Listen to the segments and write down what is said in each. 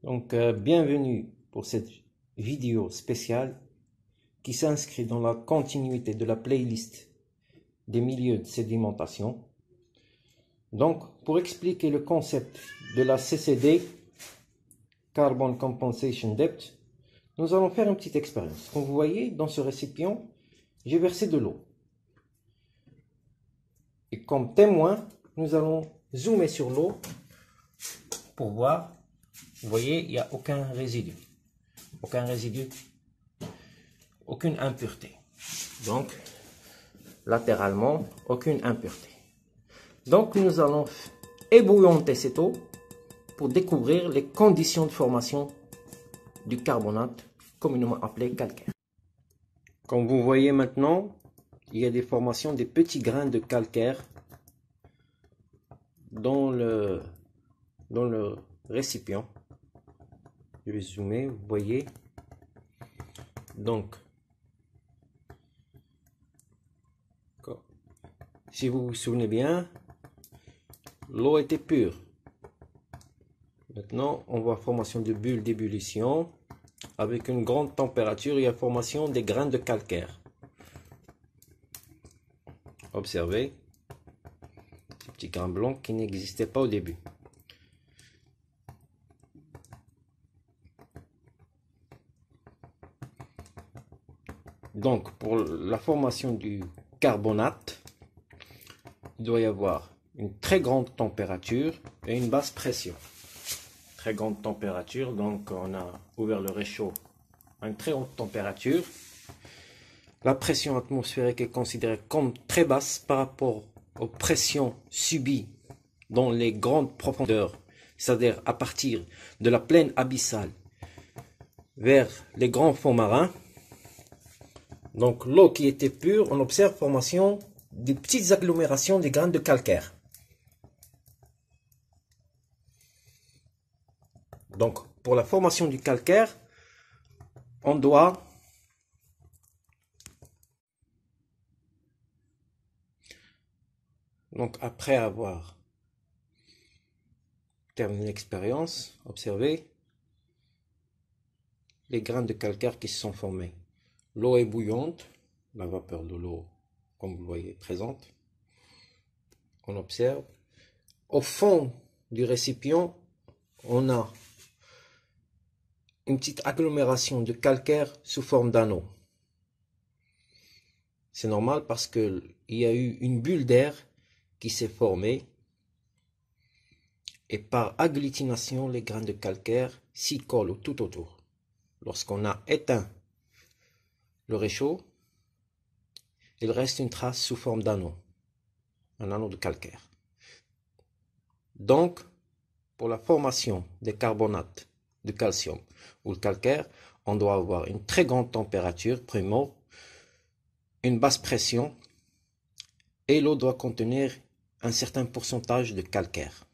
Bienvenue pour cette vidéo spéciale qui s'inscrit dans la continuité de la playlist des milieux de sédimentation. Donc, pour expliquer le concept de la CCD, Carbon Compensation Depth, nous allons faire une petite expérience. Comme vous voyez, dans ce récipient, j'ai versé de l'eau. Et comme témoin, nous allons zoomer sur l'eau pour voir. Vous voyez, il n'y a aucun résidu. Aucun résidu. Aucune impureté. Donc, latéralement, aucune impureté. Donc, nous allons ébouillanter cette eau pour découvrir les conditions de formation du carbonate, communément appelé calcaire. Comme vous voyez maintenant, il y a des formations des petits grains de calcaire dans le récipient. Je vais zoomer, vous voyez. Donc, si vous vous souvenez bien, l'eau était pure. Maintenant, on voit formation de bulles d'ébullition. Avec une grande température, il y a formation des grains de calcaire. Observez ces petits grains blancs qui n'existaient pas au début. Donc, pour la formation du carbonate, il doit y avoir une très grande température et une basse pression. Très grande température, donc on a ouvert le réchaud à une très haute température. La pression atmosphérique est considérée comme très basse par rapport aux pressions subies dans les grandes profondeurs, c'est-à-dire à partir de la plaine abyssale vers les grands fonds marins. Donc l'eau qui était pure, on observe formation de petites agglomérations des grains de calcaire. Donc pour la formation du calcaire, on doit après avoir terminé l'expérience, observez les grains de calcaire qui se sont formés. L'eau est bouillante, la vapeur de l'eau, comme vous le voyez, présente. On observe. Au fond du récipient, on a une petite agglomération de calcaire sous forme d'anneau. C'est normal parce qu'il y a eu une bulle d'air qui s'est formée et par agglutination, les grains de calcaire s'y collent tout autour. Lorsqu'on a éteint le réchaud, il reste une trace sous forme d'anneau, un anneau de calcaire. Donc, pour la formation des carbonates de calcium ou le calcaire, on doit avoir une très grande température, primo, une basse pression, et l'eau doit contenir un certain pourcentage de calcaire.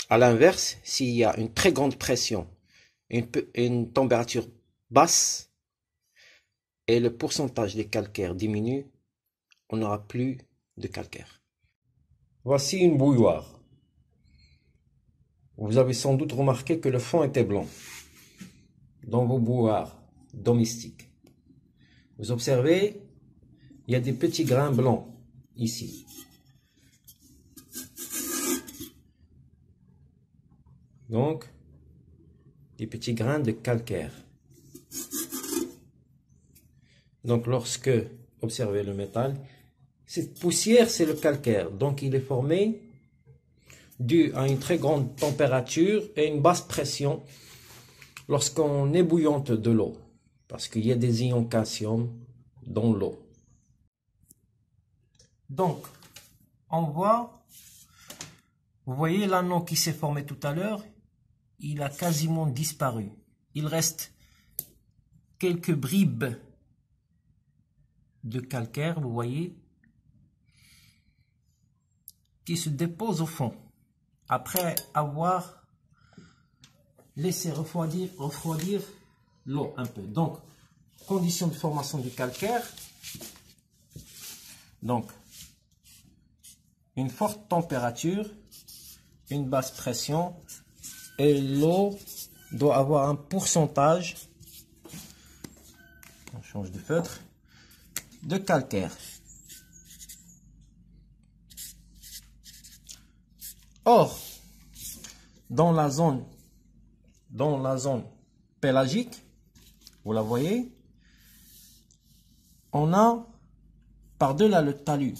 À l'inverse, s'il y a une très grande pression, une température basse, et le pourcentage des calcaires diminue, on n'aura plus de calcaire. Voici une bouilloire. Vous avez sans doute remarqué que le fond était blanc dans vos bouilloires domestiques. Vous observez, il y a des petits grains blancs ici. Donc, des petits grains de calcaire. Donc, lorsque, observez le métal, cette poussière, c'est le calcaire. Donc, il est formé dû à une très grande température et une basse pression lorsqu'on ébouillante de l'eau. Parce qu'il y a des ions calcium dans l'eau. Donc, on voit, vous voyez l'anneau qui s'est formé tout à l'heure, il a quasiment disparu. Il reste quelques bribes de calcaire, vous voyez, qui se déposent au fond après avoir laissé refroidir l'eau un peu. Donc, conditions de formation du calcaire. Donc, une forte température, une basse pression et l'eau doit avoir un pourcentage, on change de feutre, de calcaire. Or, dans la zone pélagique, vous la voyez, on a par-delà le talus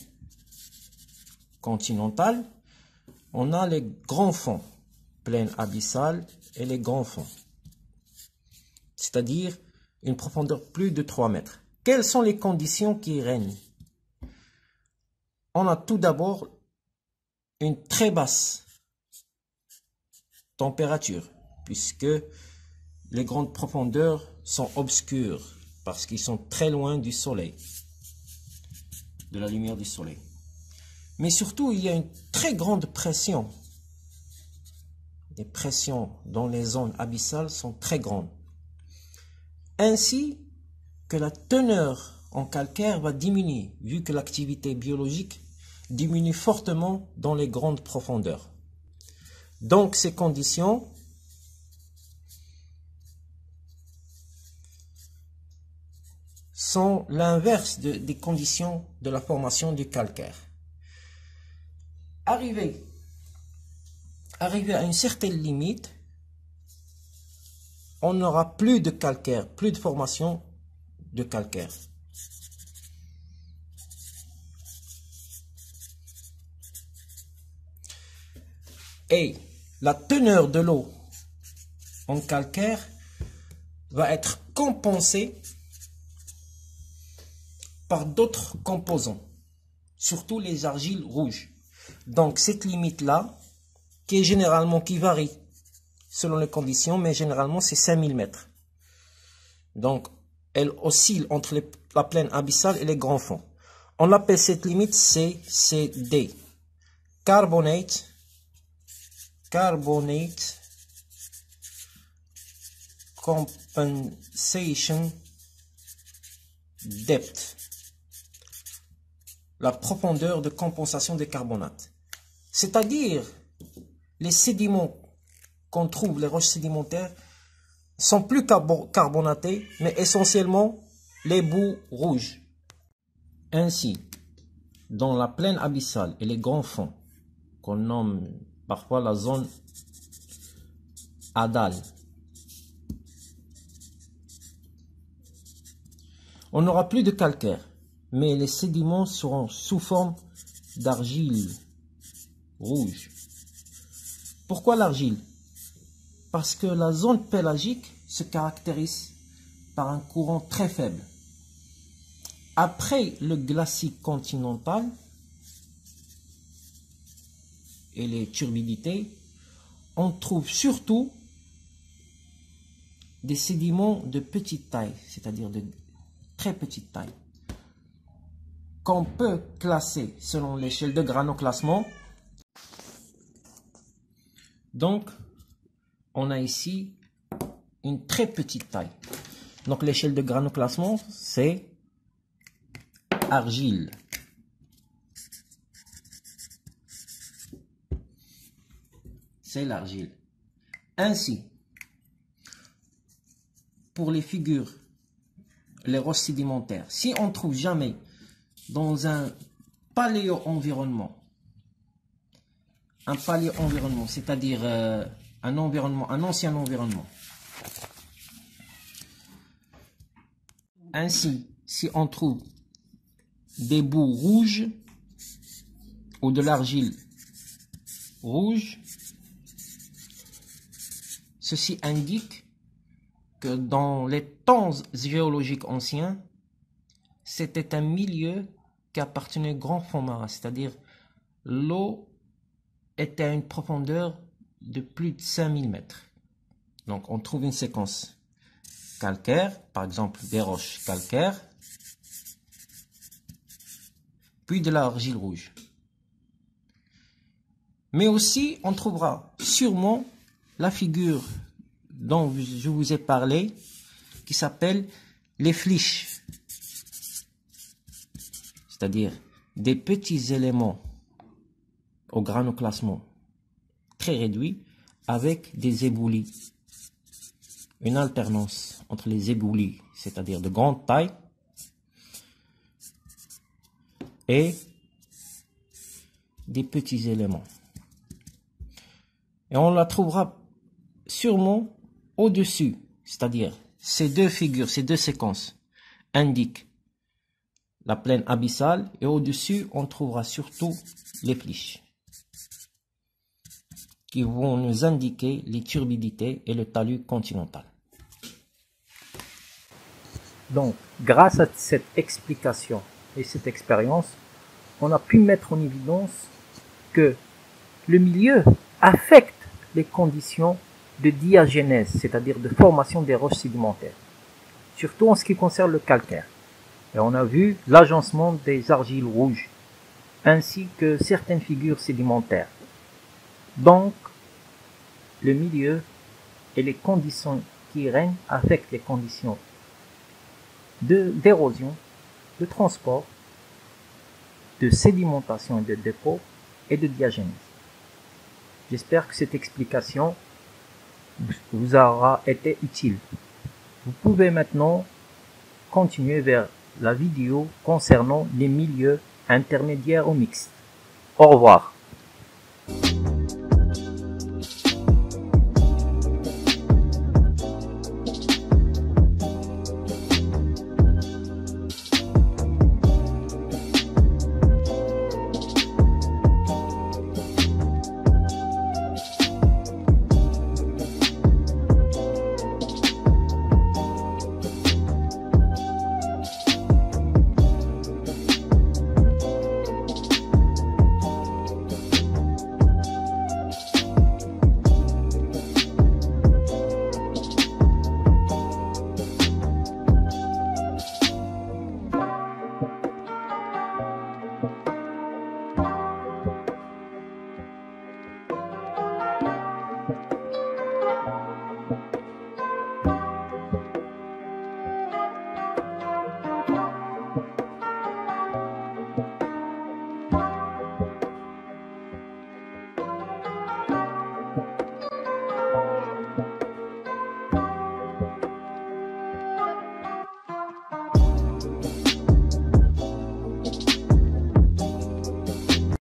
continental, on a les grands fonds, plaine abyssale et les grands fonds, c'est-à-dire une profondeur plus de 3 mètres. Quelles sont les conditions qui règnent? On a tout d'abord une très basse température, puisque les grandes profondeurs sont obscures, parce qu'ils sont très loin du soleil, de la lumière du soleil. Mais surtout, il y a une très grande pression. Les pressions dans les zones abyssales sont très grandes. Ainsi que la teneur en calcaire va diminuer, vu que l'activité biologique diminue fortement dans les grandes profondeurs. Donc, ces conditions sont l'inverse des conditions de la formation du calcaire. Arrivé à une certaine limite, on n'aura plus de calcaire, plus de formation de calcaire. Et la teneur de l'eau en calcaire va être compensée par d'autres composants, surtout les argiles rouges. Donc cette limite-là, qui varie selon les conditions, mais généralement c'est 5000 mètres. Donc elle oscille entre la plaine abyssale et les grands fonds. On appelle cette limite CCD, Carbonate Compensation Depth, la profondeur de compensation des carbonates. C'est-à-dire, les sédiments qu'on trouve, les roches sédimentaires, sont plus carbonatés, mais essentiellement les boues rouges. Ainsi, dans la plaine abyssale et les grands fonds, qu'on nomme parfois la zone adale, on n'aura plus de calcaire, mais les sédiments seront sous forme d'argile rouge. Pourquoi l'argile? Parce que la zone pélagique se caractérise par un courant très faible. Après le glacis continental et les turbidités, on trouve surtout des sédiments de petite taille, c'est-à-dire de très petite taille, qu'on peut classer selon l'échelle de granoclassement. Donc, on a ici une très petite taille. Donc, l'échelle de granoclassement, c'est argile. C'est l'argile. Ainsi, pour les figures, les roches sédimentaires, si on ne trouve jamais dans un paléo-environnement, c'est-à-dire un ancien environnement. Ainsi, si on trouve des boues rouges ou de l'argile rouge, ceci indique que dans les temps géologiques anciens, c'était un milieu qui appartenait au grand fond marin, c'est-à-dire l'eau était à une profondeur de plus de 5000 mètres. Donc on trouve une séquence calcaire, par exemple des roches calcaires, puis de l'argile rouge. Mais aussi on trouvera sûrement la figure dont je vous ai parlé, qui s'appelle les flysch, c'est-à-dire des petits éléments au granoclassement très réduit, avec des éboulis. Une alternance entre les éboulis, c'est-à-dire de grande taille, et des petits éléments. Et on la trouvera sûrement au-dessus, c'est-à-dire ces deux figures, ces deux séquences indiquent la plaine abyssale et au-dessus on trouvera surtout les flysch qui vont nous indiquer les turbidités et le talus continental. Donc, grâce à cette explication et cette expérience, on a pu mettre en évidence que le milieu affecte les conditions de diagénèse, c'est-à-dire de formation des roches sédimentaires, surtout en ce qui concerne le calcaire. Et on a vu l'agencement des argiles rouges, ainsi que certaines figures sédimentaires. Donc, le milieu et les conditions qui règnent affectent les conditions d'érosion, de transport, de sédimentation et de dépôt et de diagénèse. J'espère que cette explication vous aura été utile. Vous pouvez maintenant continuer vers la vidéo concernant les milieux intermédiaires ou mixtes. Au revoir.